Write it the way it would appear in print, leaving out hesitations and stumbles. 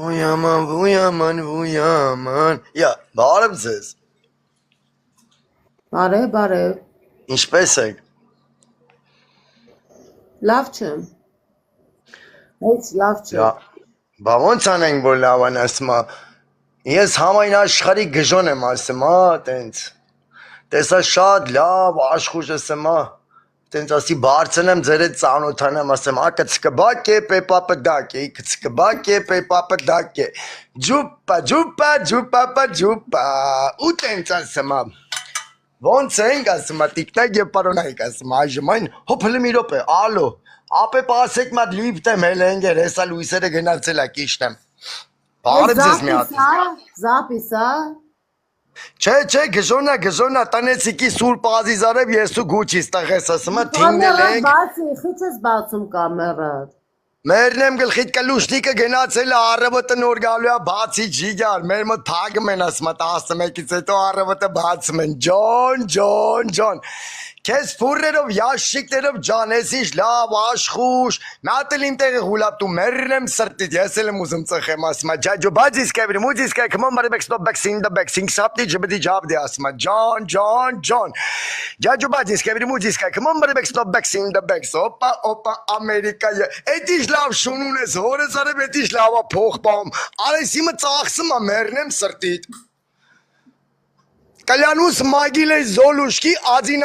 Վույաման բարև ձեզ Բարև Ինչպես եք լավ չեմ Հեչ լավ չեմ Բա ոնց անենք որ լավան ասմա Ես համայն աշխարհի գժոն եմ ասմա տենց Տեսա շատ լավ աշխուժ ասմա Տենց ասի բարձնեմ ձեր հետ ծանոթանամ ասեմ ակցկբակե պեպապդակե կցկբակե պեպապդակե ջուպա ու տենց ասմա Ոնց ենք ասմա տիկնակ եւ պարոնայք ասմա այժմ այն հոփլի մի րոպե ալո ապե պասեք մատ լիպտեմ հելենգեր հեսա լույսերը գնացել է ճիշտ եմ Բարև ձեզ մի հատ Զապիսա Չէ գժոնա տնեցիկի Սուրբ Ազիզարև ես ու Գուչիս տղես ասմա թինգնել ենք Բացի խիչս բացում կամերան Մերնեմ գլխիտ կլուշտիկը գնացել է առավոտը նոր գալու է բացի ջիգար մեր մոտ թագում են ասմա 11-ից հետո առավոտը բացում են ջոն Քեզ ֆուրերով ящикներով ջան ես ինչ լավ աշխուժ մատել իմ տեղը հուլապ դու մերնեմ սրտիդ ես էլ եմ ուզում ծխեմ ասմա ջաջո բաձիսկա մուզիսկա come on back stop back sing the back sing sapti jibdi jabdi ասմա ջան ջաջո բաձիսկա մուզիսկա come on back stop back sing the back օպա ամերիկա Էդիշ լավ շուն ունես հորս արև էդիշ լավա փող բամ արես իմը ծախսում ա մերնեմ սրտիդ Կալյանուս մագիլե զոլուշկի ածին